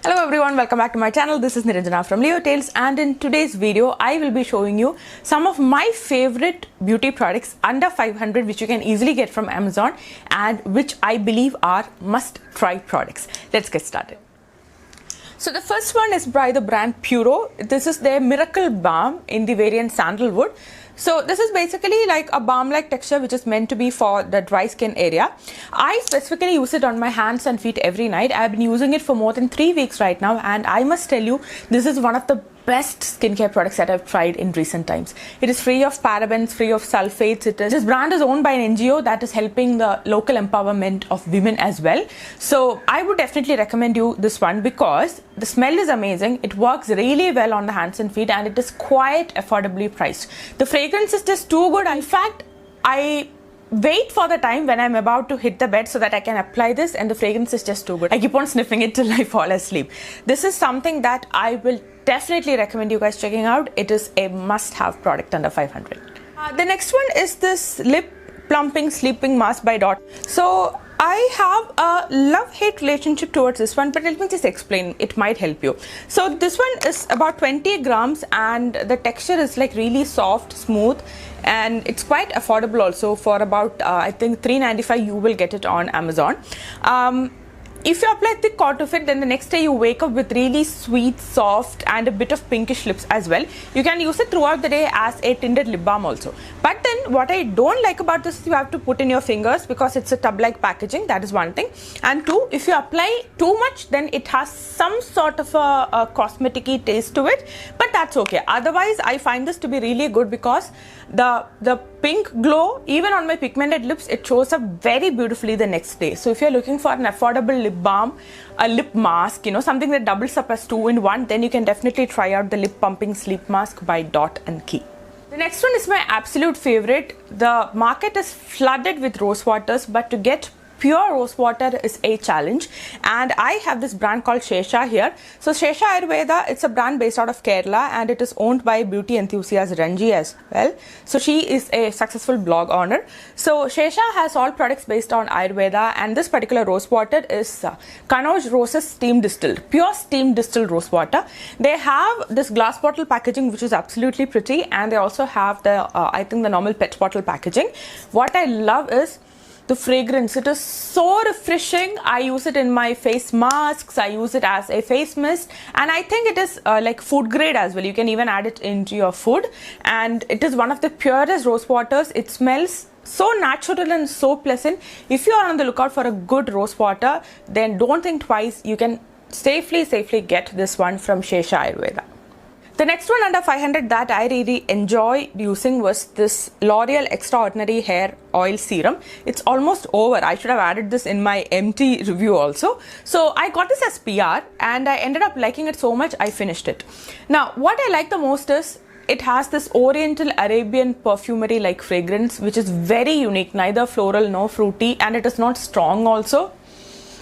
Hello everyone, welcome back to my channel. This is Niranjana from Leo Tales, and in today's video I will be showing you some of my favorite beauty products under 500 which you can easily get from Amazon and which I believe are must try products. Let's get started. So the first one is by the brand Puro. This is their Miracle Balm in the variant Sandalwood. So this is basically like a balm-like texture which is meant to be for the dry skin area. I specifically use it on my hands and feet every night. I've been using it for more than 3 weeks right now, and I must tell you, this is one of the best skincare products that I've tried in recent times. It is free of parabens, free of sulfates. This brand is owned by an NGO that is helping the local empowerment of women as well. So I would definitely recommend you this one because the smell is amazing. It works really well on the hands and feet, and it is quite affordably priced. The fragrance is just too good. In fact, I wait for the time when I'm about to hit the bed so that I can apply this, and the fragrance is just too good. I keep on sniffing it till I fall asleep. This is something that I will definitely recommend you guys checking out. It is a must-have product under 500. The next one is this lip plumping sleeping mask by Dot. So I have a love-hate relationship towards this one, but let me just explain. It might help you. So this one is about 20 grams and the texture is like really soft, smooth, and it's quite affordable also. For about I think $3.95 you will get it on Amazon. If you apply thick coat of it, then the next day you wake up with really sweet, soft and a bit of pinkish lips as well. You can use it throughout the day as a tinted lip balm also. But then what I don't like about this is you have to put in your fingers because it's a tub-like packaging. That is one thing. And two, if you apply too much, then it has some sort of a cosmetic-y taste to it. But that's okay. Otherwise, I find this to be really good because the pink glow, even on my pigmented lips, it shows up very beautifully the next day. So if you're looking for an affordable lip balm, a lip mask, something that doubles up as 2 in 1, then you can definitely try out the lip pumping sleep mask by Dot and Key. The next one is my absolute favorite. The market is flooded with rose waters, but to get pure rose water is a challenge, and I have this brand called Shesha here. So Shesha Ayurveda, it's a brand based out of Kerala, and it is owned by beauty enthusiast Ranji as well. So she is a successful blog owner. So Shesha has all products based on Ayurveda, and this particular rose water is Kanoj roses steam distilled, pure steam distilled rose water. They have this glass bottle packaging which is absolutely pretty, and they also have the I think the normal pet bottle packaging. What I love is the fragrance. It is so refreshing. I use it in my face masks, I use it as a face mist, and I think it is like food grade as well. You can even add it into your food, and it is one of the purest rose waters. It smells so natural and so pleasant. If you are on the lookout for a good rose water, then don't think twice. You can safely get this one from Shesha Ayurveda. The next one under 500 that I really enjoy using was this L'Oreal Extraordinary Hair Oil Serum. It's almost over. I should have added this in my empty review also. So I got this as PR and I ended up liking it so much I finished it. Now what I like the most is it has this Oriental Arabian perfumery like fragrance which is very unique, neither floral nor fruity, and it is not strong also.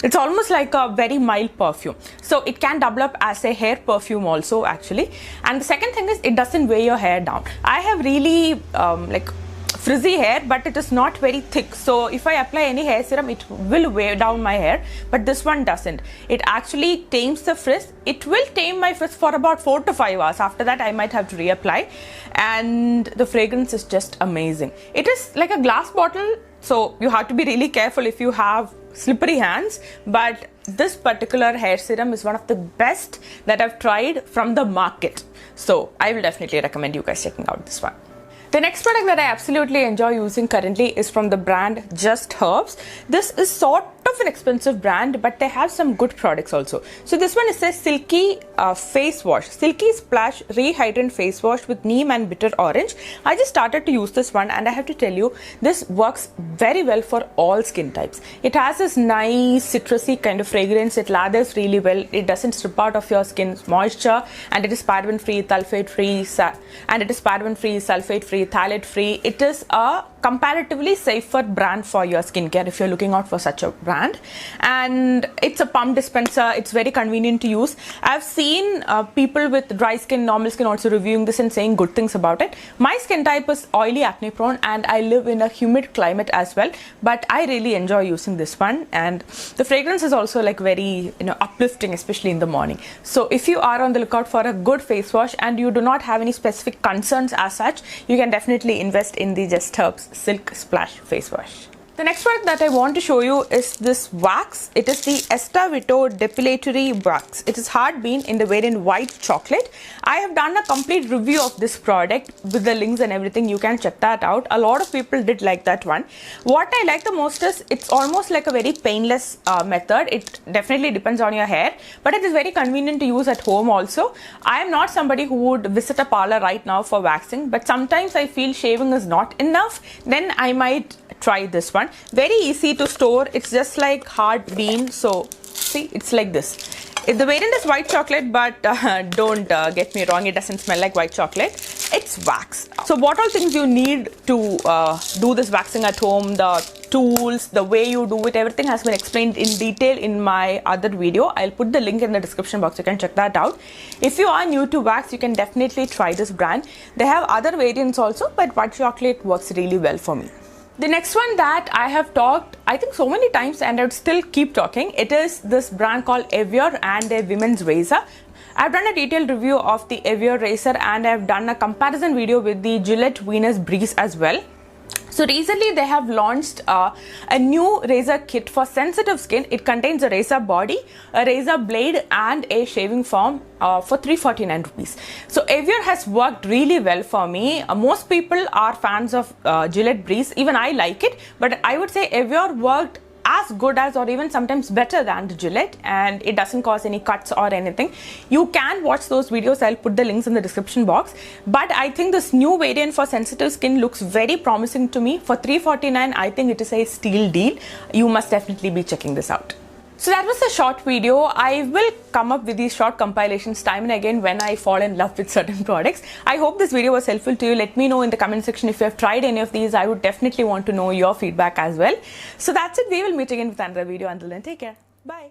It's almost like a very mild perfume. So it can double up as a hair perfume also actually. And the second thing is it doesn't weigh your hair down. I have really like frizzy hair, but it is not very thick. So if I apply any hair serum, it will weigh down my hair, but this one doesn't. It actually tames the frizz. It will tame my frizz for about 4 to 5 hours. After that, I might have to reapply. And the fragrance is just amazing. It is like a glass bottle, so you have to be really careful if you have slippery hands, but this particular hair serum is one of the best that I've tried from the market. So I will definitely recommend you guys checking out this one. The next product that I absolutely enjoy using currently is from the brand Just Herbs. This is sort of an expensive brand, but they have some good products also. So this one is a Silky face wash, Silky Splash Rehydrant face wash with neem and bitter orange. I just started to use this one, and I have to tell you, this works very well for all skin types. It has this nice citrusy kind of fragrance. It lathers really well. It doesn't strip out of your skin's moisture, and it is paraben free, sulfate free, phthalate free. It is a comparatively safer brand for your skincare if you're looking out for such a brand. And it's a pump dispenser. It's very convenient to use. I've seen people with dry skin, normal skin also reviewing this and saying good things about it. My skin type is oily, acne prone, and I live in a humid climate as well, but I really enjoy using this one. And the fragrance is also like very uplifting, especially in the morning. So if you are on the lookout for a good face wash and you do not have any specific concerns as such, you can definitely invest in the Just Herbs Silk Splash face wash. The next product that I want to show you is this wax. It is the Esta Vito Depilatory Wax. It is hard bean in the variant white chocolate. I have done a complete review of this product with the links and everything. You can check that out. A lot of people did like that one. What I like the most is it's almost like a very painless method. It definitely depends on your hair, but it is very convenient to use at home also. I am not somebody who would visit a parlor right now for waxing, but sometimes I feel shaving is not enough. Then I might try this one. Very easy to store. It's just like hard bean. So see, it's like this. The variant is white chocolate, but don't get me wrong, it doesn't smell like white chocolate. It's wax. So what all things you need to do this waxing at home, the tools, the way you do it, everything has been explained in detail in my other video. I'll put the link in the description box. You can check that out. If you are new to wax, you can definitely try this brand. They have other variants also, but white chocolate works really well for me. The next one that I have talked, I think so many times, and I would still keep talking, it is this brand called Evian and their women's razor. I've done a detailed review of the Evian razor and I've done a comparison video with the Gillette Venus Breeze as well. So recently they have launched a new razor kit for sensitive skin. It contains a razor body, a razor blade and a shaving foam for 349 rupees. So Evian has worked really well for me. Most people are fans of Gillette Breeze. Even I like it, but I would say Evian worked as good as or even sometimes better than the Gillette, and it doesn't cause any cuts or anything. You can watch those videos. I'll put the links in the description box. But I think this new variant for sensitive skin looks very promising to me. For 349, I think it is a steal deal. You must definitely be checking this out. So that was a short video. I will come up with these short compilations time and again when I fall in love with certain products. I hope this video was helpful to you. Let me know in the comment section if you have tried any of these. I would definitely want to know your feedback as well. So that's it. We will meet again with another video. Until then, take care. Bye.